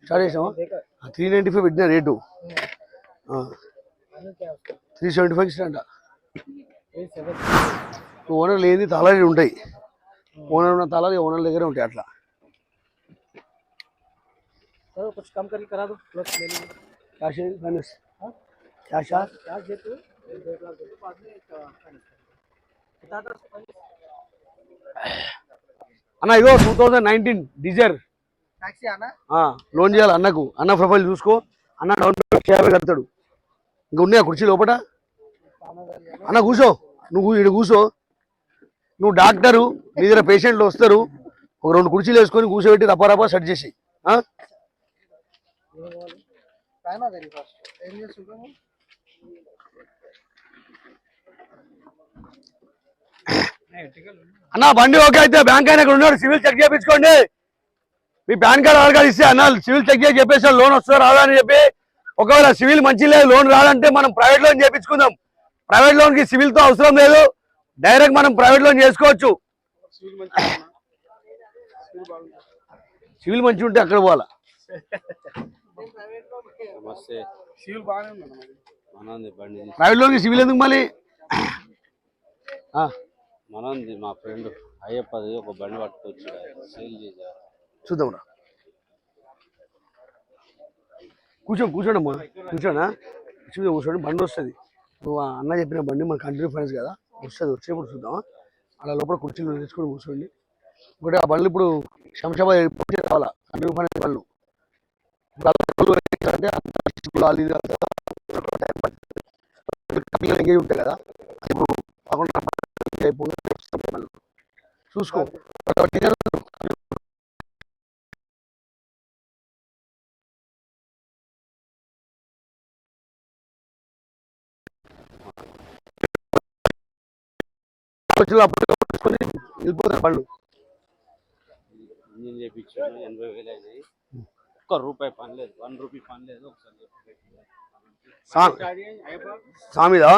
start చేసామా 395 పెట్టిన rate 375 ఇస్తాంట owner లేని తాళాలు ఉంటాయి ఓనర్ ఉన్న తాళాలు ఓనర్ దగ్గర ఉంటాయి అట్లా कुछ कम करके करा दो कैश फाइनेंस कैश दे तू 1 लाख दे बाद में बता दो అన్న ఇగో 2019 డిజైర్ టాక్సీ అన్న లోన్ చేయాలి అన్నకు అన్న ప్రొఫైల్ చూసుకో అన్న డౌన్ పేమెంట్ 50 కడతాడు ఇంకా ఉన్నాయా కుర్చీ లోపల అన్న కూర్చో నువ్వు ఇక్కడ కూర్చో నువ్వు డాక్టరు నీ దగ్గర పేషెంట్లు వస్తారు ఒక 2 కుర్చీలు వేసుకొని కూర్చోబెట్టి రపా సెట్ చేసి అన్న బండి ఓకే అయితే బ్యాంక్ అయినా ఇక్కడ ఉన్నాడు సివిల్ చెక్ చేయించుకోండి మీ పాన్ కార్డ్ ఆధార్ కార్డు ఇస్తే అన్న సివిల్ చెక్ చేసి చెప్పేసి లోన్ వస్తుందో రాదా అని చెప్పి ఒకవేళ సివిల్ మంచి లేదు లోన్ రాదంటే మనం ప్రైవేట్ లోన్ చేయించుకుందాం ప్రైవేట్ లోన్ కి సివిల్ తో అవసరం లేదు డైరెక్ట్ మనం ప్రైవేట్ లోన్ చేసుకోవచ్చు సివిల్ మంచిగా ఉంటే అక్కడ పోవాలా ప్రైవేట్ లోన్ కి సివిల్ ఎందుకు మళ్ళీ మనంది మా ఫ్రెండ్ అయ్యప్పది ఒక బండి పట్టుకొచ్చి సేల్ చేశారు చూద్దాం రా కూర్చోండమ్మా కూర్చోనా కూర్చోండి బండి వస్తుంది నువ్వు అన్న చెప్పిన బండి మన కంటిన్యూ ఫైనాన్స్ కదా వస్తుంది వచ్చేప్పుడు చూద్దామా అలా లోపల కుర్చీలు తెచ్చుకొని కూర్చోండి ఇంకోటి ఆ బండ్లు ఇప్పుడు శంషాబాద్ ఎయిర్పోర్ట్ రావాలా కంటిన్యూ ఫైనాన్స్ బండ్లు ఎంగేజ్ ఉంటాయి కదా ఇప్పుడు చూసుకో వెళ్ళిపోతారు పళ్ళు ఇంజిన్ చేయించాను 80,000 అయినాయి ఒక్క రూపాయి పని లేదు 1 రూపీ పని లేదు ఒకసారి సామిదా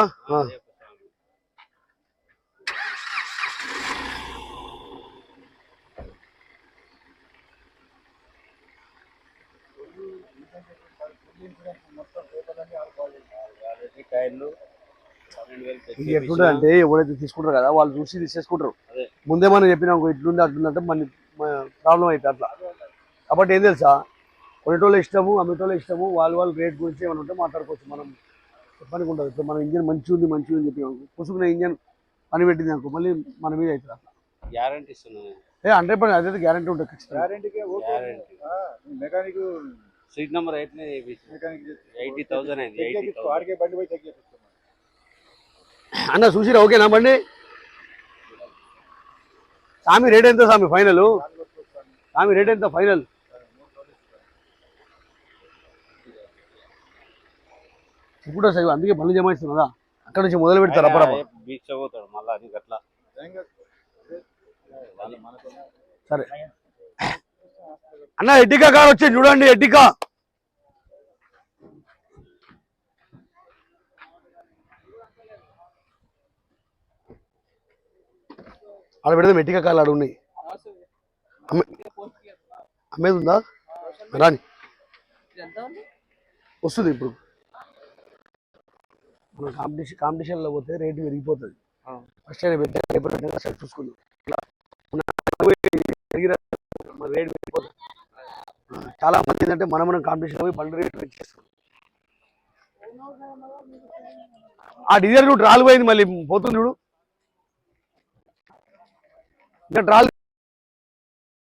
ఎట్లుంటుంది అంటే ఎవరైతే తీసుకుంటారు కదా వాళ్ళు చూసి తీసేసుకుంటారు ముందే మనం చెప్పినా ఇట్లుంది అట్లుందంటే మన ప్రాబ్లం అవుతుంది అట్లా కాబట్టి ఏం తెలుసా కొనేటోళ్ళు ఇష్టము అమ్మేటోళ్ళు ఇష్టము వాళ్ళు రేట్ గురించి ఏమైనా ఉంటే మాట్లాడుకోవచ్చు మనం చెప్పడానికి ఉంటుంది ఇప్పుడు మన ఇంజన్ మంచిగా ఉంది చెప్పి పుసుకున్న ఇంజన్ పని పెట్టింది అనుకో మళ్ళీ మన మీద అవుతుంది అట్లా గ్యారంటీ ఇస్తున్నాను 100% అదైతే గ్యారంటీ ఉంటుంది ఖచ్చితంగా మెకానిక్ సీట్ నెంబర్ 8 80,000 అయింది అన్న చూసిరా ఓకేనా బండి సామి రేట్ ఎంత సామి ఫైనల్ సామి రేట్ ఎంత ఫైనల్ ఇప్పుడు సార్ అందుకే బండ్లు జమ ఇస్తున్నదా అక్కడ నుంచి మొదలు పెడతారు సరే అన్న ఎడ్డికా కార్ వచ్చింది చూడండి ఎడ్డికా ఆడ పెడదాం ఎడ్డికా కార్లు ఆడ ఉన్నాయి అమ్మేది ఉందా రాని వస్తుంది ఇప్పుడు మనం కాంపిటీషన్లో పోతే రేటు పెరిగిపోతుంది ఫస్ట్ అయినా పెట్టే చూసుకుందాం రేటు పెరిగిపోతుంది చాలా మంది ఏంటంటే మనం కాంపిటీషన్ పోయి బండి రేటు పెంచేస్తాం ఆ డిజైర్ కూడా రాలిపోయింది మళ్ళీ పోతుంది చూడు ఇంకా ట్రాల్